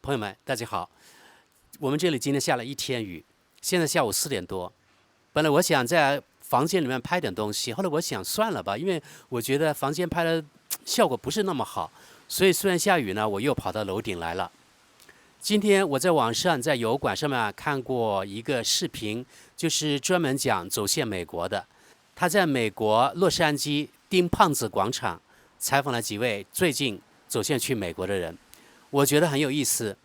朋友们，大家好。我们这里今天下了一天雨，现在下午4点多。本来我想在房间里面拍点东西，后来我想算了吧，因为我觉得房间拍的效果不是那么好，所以虽然下雨呢，我又跑到楼顶来了。今天我在网上在油管上面看过一个视频，就是专门讲走线美国的。他在美国洛杉矶丁胖子广场采访了几位最近走线去美国的人，我觉得很有意思。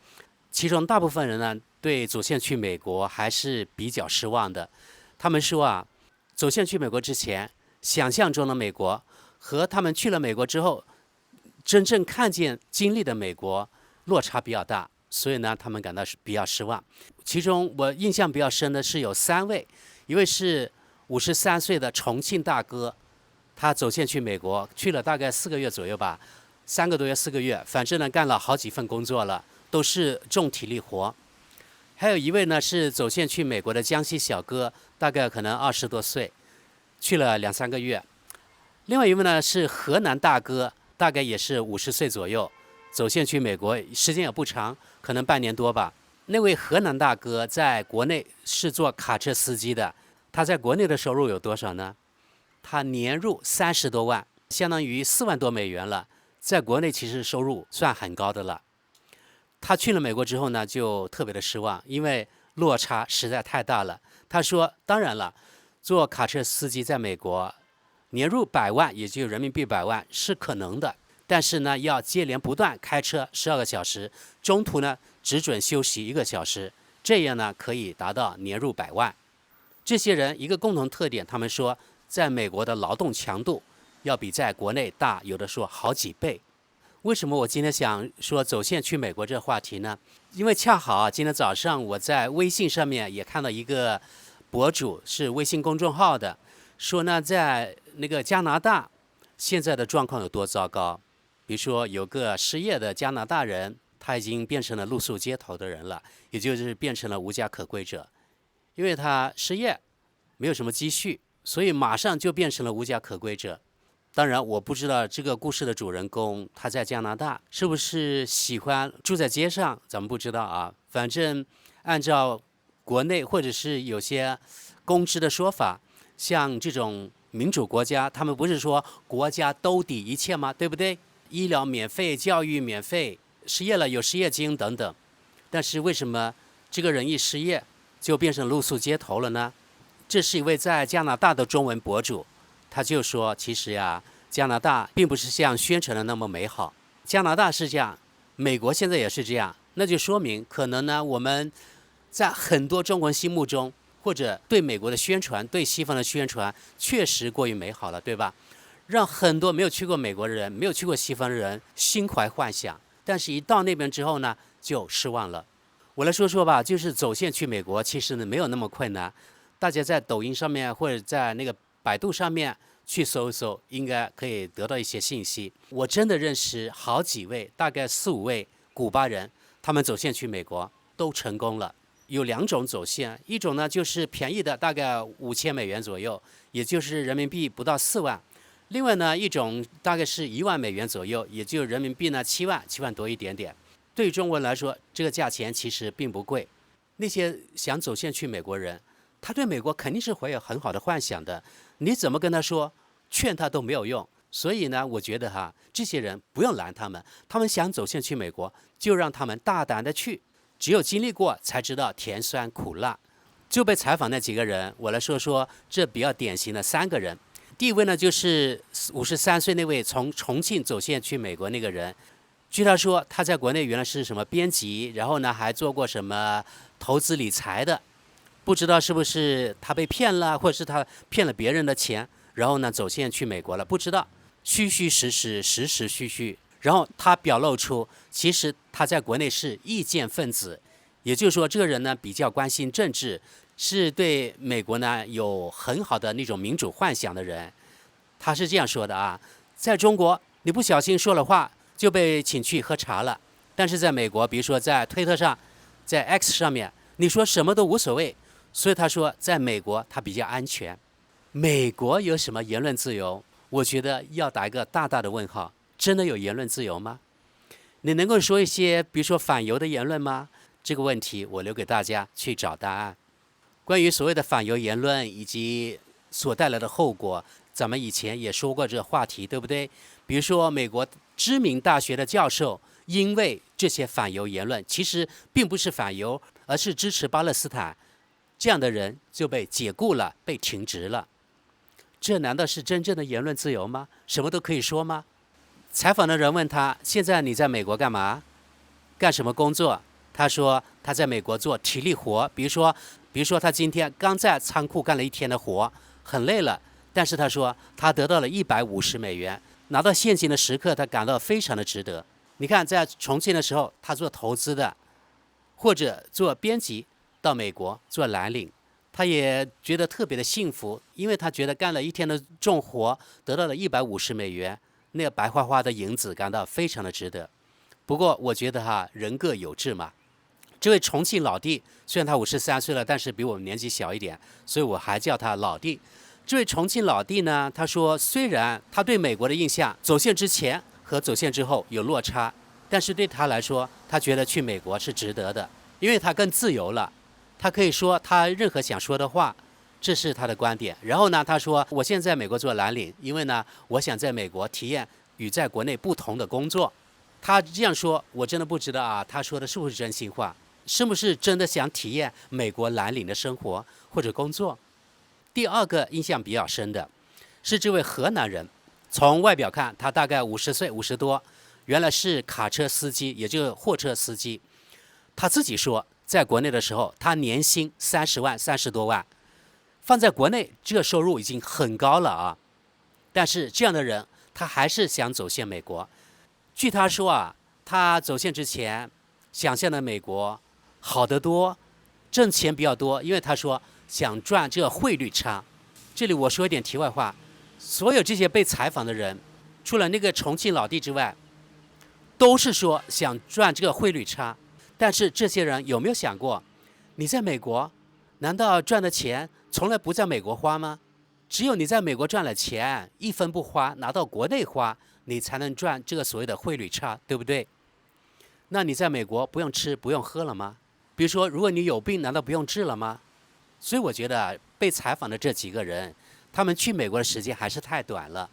其中大部分人呢，对走线去美国还是比较失望的。他们说啊，走线去美国之前，想象中的美国和他们去了美国之后，真正看见经历的美国落差比较大，所以呢，他们感到比较失望。其中我印象比较深的是有3位，一位是53岁的重庆大哥，他走线去美国，去了大概4个月左右吧，3个多月4个月，反正呢干了好几份工作了。都是重体力活。还有一位呢是走线去美国的江西小哥，大概可能20多岁，去了2、3个月。另外一位呢是河南大哥，大概也是50岁左右，走线去美国，时间也不长，可能半年多吧。那位河南大哥在国内是做卡车司机的，他在国内的收入有多少呢？他年入30多万，相当于4万多美元了，在国内其实收入算很高的了。他去了美国之后呢，就特别的失望，因为落差实在太大了。他说：“当然了，做卡车司机在美国，年入100万，也就人民币100万是可能的，但是呢，要接连不断开车12个小时，中途呢只准休息1个小时，这样呢可以达到年入100万。”这些人一个共同特点，他们说，在美国的劳动强度要比在国内大，有的说好几倍。为什么我今天想说走线去美国这个话题呢？因为恰好今天早上我在微信上面也看到一个博主，是微信公众号的，说呢在那个加拿大现在的状况有多糟糕。比如说有个失业的加拿大人，他已经变成了露宿街头的人了，也就是变成了无家可归者。因为他失业，没有什么积蓄，所以马上就变成了无家可归者。当然，我不知道这个故事的主人公他在加拿大是不是喜欢住在街上，咱们不知道啊。反正按照国内或者是有些公知的说法，像这种民主国家，他们不是说国家兜底一切吗？对不对？医疗免费，教育免费，失业了有失业金等等。但是为什么这个人一失业就变成露宿街头了呢？这是一位在加拿大的中文博主。他就说，其实呀，加拿大并不是像宣传的那么美好。加拿大是这样，美国现在也是这样，那就说明可能呢，我们在很多中国人心目中，或者对美国的宣传、对西方的宣传，确实过于美好了，对吧？让很多没有去过美国的人、没有去过西方的人心怀幻想，但是一到那边之后呢，就失望了。我来说说吧，就是走线去美国，其实呢没有那么困难。大家在抖音上面或者在那个百度上面去搜一搜，应该可以得到一些信息。我真的认识好几位，大概4、5位古巴人，他们走线去美国都成功了。有2种走线，一种呢就是便宜的，大概5000美元左右，也就是人民币不到4万。另外呢，一种大概是1万美元左右，也就人民币呢7万多一点点。对中国人来说，这个价钱其实并不贵。那些想走线去美国人，他对美国肯定是怀有很好的幻想的。你怎么跟他说，劝他都没有用。所以呢，我觉得这些人不用拦他们，他们想走线去美国，就让他们大胆的去。只有经历过才知道甜酸苦辣。就被采访那几个人，我来说说这比较典型的3个人。第一位呢，就是53岁那位从重庆走线去美国那个人。据他说，他在国内原来是什么编辑，然后呢还做过什么投资理财的。不知道是不是他被骗了，或者是他骗了别人的钱，然后呢走线去美国了，不知道，虚虚实实，实实虚虚。然后他表露出，其实他在国内是意见分子，也就是说，这个人呢比较关心政治，是对美国呢有很好的那种民主幻想的人。他是这样说的啊，在中国你不小心说了话就被请去喝茶了，但是在美国，比如说在推特上，在 X 上面，你说什么都无所谓。所以他说，在美国他比较安全。美国有什么言论自由？我觉得要打一个大大的问号。真的有言论自由吗？你能够说一些，比如说反犹的言论吗？这个问题我留给大家去找答案。关于所谓的反犹言论以及所带来的后果，咱们以前也说过这个话题，对不对？比如说美国知名大学的教授，因为这些反犹言论，其实并不是反犹，而是支持巴勒斯坦，这样的人就被解雇了，被停职了。这难道是真正的言论自由吗？什么都可以说吗？采访的人问他：现在你在美国干嘛？干什么工作？他说他在美国做体力活，比如说他今天刚在仓库干了一天的活，很累了，但是他说他得到了$150，拿到现金的时刻，他感到非常的值得。你看，在重庆的时候，他做投资的，或者做编辑，到美国做蓝领，他也觉得特别的幸福，因为他觉得干了一天的重活，得到了$150，那个白花花的银子感到非常的值得。不过我觉得人各有志嘛。这位重庆老弟，虽然他53岁了，但是比我们年纪小一点，所以我还叫他老弟。这位重庆老弟呢，他说，虽然他对美国的印象走线之前和走线之后有落差，但是对他来说，他觉得去美国是值得的，因为他更自由了，他可以说他任何想说的话，这是他的观点。然后呢，他说，我现在在美国做蓝领，因为呢，我想在美国体验与在国内不同的工作。他这样说，我真的不知道他说的是不是真心话，是不是真的想体验美国蓝领的生活或者工作。第二个印象比较深的是这位河南人，从外表看他大概50岁50多，原来是卡车司机，也就是货车司机。他自己说，在国内的时候他年薪30万30多万，放在国内这个收入已经很高了但是这样的人他还是想走线美国。据他说他走线之前想象的美国好得多，挣钱比较多，因为他说想赚这个汇率差。这里我说一点题外话，所有这些被采访的人，除了那个重庆老弟之外，都是说想赚这个汇率差。但是这些人有没有想过，你在美国难道赚的钱从来不在美国花吗？只有你在美国赚了钱，一分不花，拿到国内花，你才能赚这个所谓的汇率差，对不对？那你在美国不用吃不用喝了吗？比如说，如果你有病，难道不用治了吗？所以我觉得被采访的这几个人，他们去美国的时间还是太短了。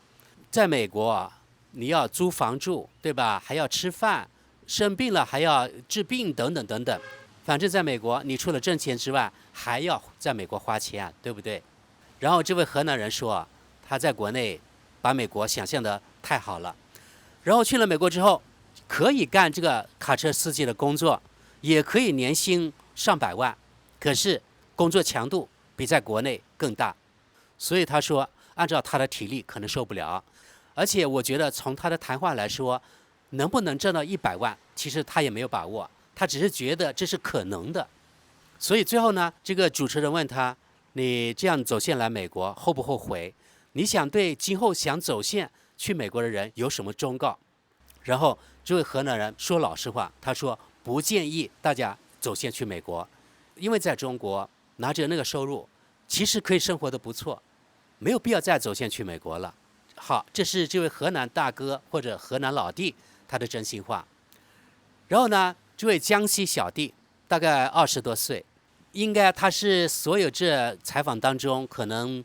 在美国，你要租房住，对吧？还要吃饭，生病了还要治病，等等等等。反正在美国，你除了挣钱之外，还要在美国花钱，对不对？然后这位河南人说，他在国内把美国想象的太好了，然后去了美国之后，可以干这个卡车司机的工作，也可以年薪上百万，可是工作强度比在国内更大，所以他说按照他的体力可能受不了。而且我觉得从他的谈话来说，能不能挣到100万，其实他也没有把握，他只是觉得这是可能的。所以最后呢，这个主持人问他，你这样走线来美国后不后悔？你想对今后想走线去美国的人有什么忠告？然后这位河南人说老实话，他说不建议大家走线去美国，因为在中国拿着那个收入，其实可以生活得不错，没有必要再走线去美国了。好，这是这位河南大哥或者河南老弟他的真心话。然后呢，这位江西小弟大概20多岁，应该他是所有这采访当中可能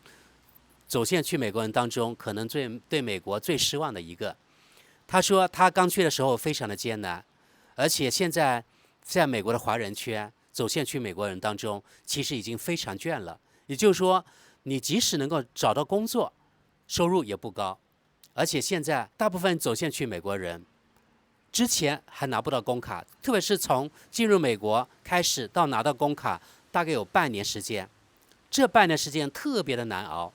走线去美国人当中可能对美国最失望的一个。他说他刚去的时候非常的艰难，而且现在在美国的华人圈走线去美国人当中其实已经非常倦了。也就是说，你即使能够找到工作，收入也不高，而且现在大部分走线去美国人之前还拿不到工卡，特别是从进入美国开始到拿到工卡，大概有半年时间。这半年时间特别的难熬，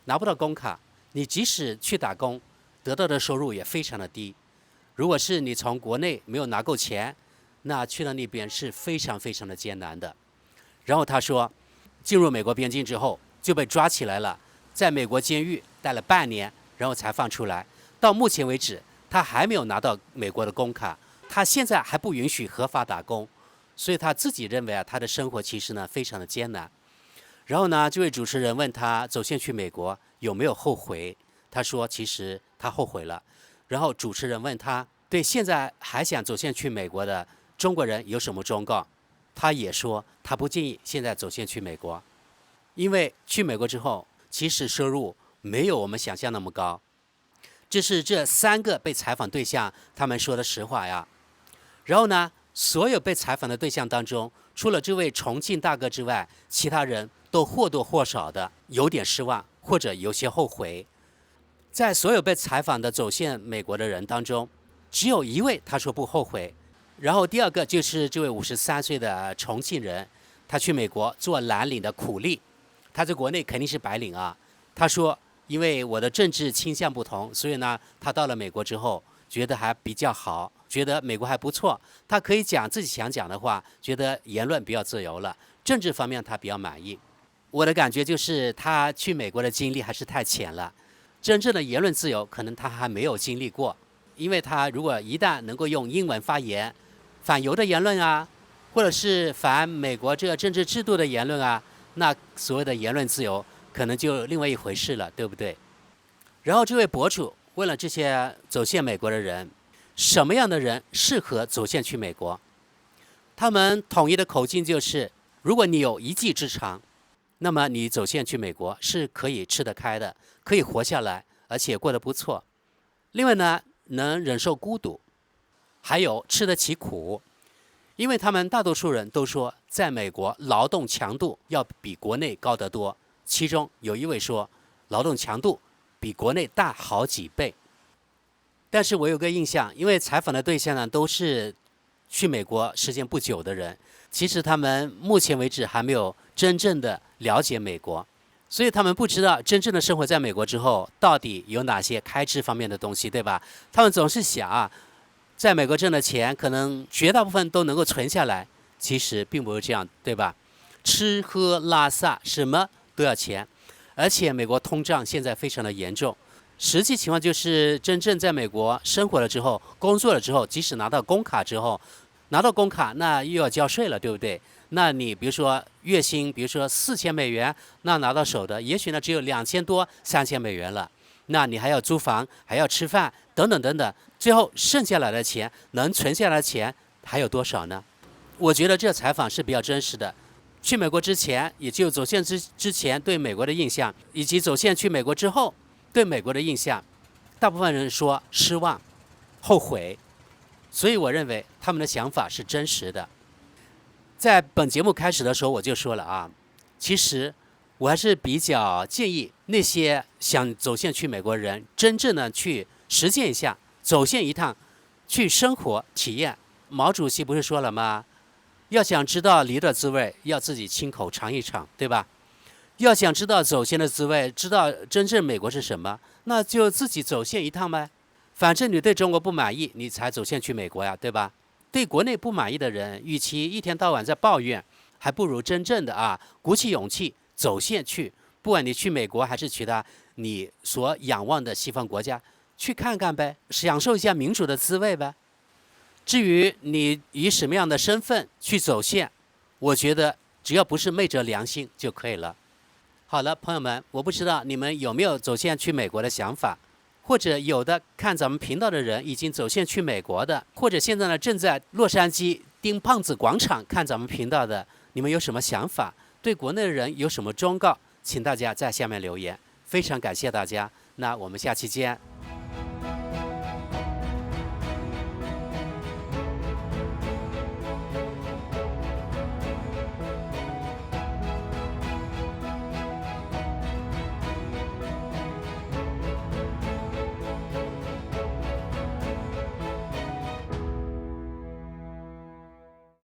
拿不到工卡，你即使去打工，得到的收入也非常的低。如果是你从国内没有拿够钱，那去了那边是非常非常的艰难的。然后他说，进入美国边境之后就被抓起来了，在美国监狱待了半年，然后才放出来。到目前为止，他还没有拿到美国的工卡，他现在还不允许合法打工，所以他自己认为他的生活其实呢非常的艰难。然后呢，这位主持人问他走线去美国有没有后悔，他说其实他后悔了。然后主持人问他，对现在还想走线去美国的中国人有什么忠告？他也说他不建议现在走线去美国，因为去美国之后，其实收入没有我们想象那么高。这是这3个被采访对象他们说的实话呀。然后呢，所有被采访的对象当中，除了这位重庆大哥之外，其他人都或多或少的有点失望，或者有些后悔。在所有被采访的走线美国的人当中，只有1位他说不后悔。然后第2个就是这位53岁的重庆人，他去美国做蓝领的苦力，他在国内肯定是白领啊。他说，因为我的政治倾向不同，所以呢，他到了美国之后觉得还比较好，觉得美国还不错，他可以讲自己想讲的话，觉得言论比较自由了，政治方面他比较满意。我的感觉就是他去美国的经历还是太浅了，真正的言论自由可能他还没有经历过。因为他如果一旦能够用英文发言，反犹的言论啊，或者是反美国这个政治制度的言论啊，那所谓的言论自由可能就另外一回事了，对不对？然后这位博主问了这些走线美国的人，什么样的人适合走线去美国？他们统一的口径就是，如果你有一技之长，那么你走线去美国是可以吃得开的，可以活下来，而且过得不错。另外呢，能忍受孤独，还有吃得起苦。因为他们大多数人都说，在美国劳动强度要比国内高得多，其中有1位说，劳动强度比国内大好几倍。但是我有个印象，因为采访的对象呢都是去美国时间不久的人，其实他们目前为止还没有真正的了解美国，所以他们不知道真正的生活在美国之后到底有哪些开支方面的东西，对吧？他们总是想啊，在美国挣的钱可能绝大部分都能够存下来，其实并不是这样，对吧？吃喝拉撒什么都要钱，而且美国通胀现在非常的严重。实际情况就是，真正在美国生活了之后，工作了之后，即使拿到工卡之后，拿到工卡那又要交税了，对不对？那你比如说月薪，比如说$4000，那拿到手的也许呢只有2000多$3000了。那你还要租房，还要吃饭，等等等等，最后剩下来的钱，能存下来的钱还有多少呢？我觉得这采访是比较真实的。去美国之前，也就走线之前对美国的印象，以及走线去美国之后对美国的印象，大部分人说失望、后悔，所以我认为他们的想法是真实的。在本节目开始的时候我就说了啊，其实我还是比较建议那些想走线去美国的人，真正的去实践一下，走线一趟，去生活体验。毛主席不是说了吗？要想知道梨的滋味，要自己亲口尝一尝，对吧？要想知道走线的滋味，知道真正美国是什么，那就自己走线一趟呗。反正你对中国不满意，你才走线去美国呀，对吧？对国内不满意的人，与其一天到晚在抱怨，还不如真正的鼓起勇气走线去。不管你去美国还是去你所仰望的西方国家，去看看呗，享受一下民主的滋味呗。至于你以什么样的身份去走线，我觉得只要不是昧着良心就可以了。好了，朋友们，我不知道你们有没有走线去美国的想法，或者有的看咱们频道的人已经走线去美国的，或者现在呢正在洛杉矶丁胖子广场看咱们频道的，你们有什么想法？对国内的人有什么忠告？请大家在下面留言。非常感谢大家，那我们下期见。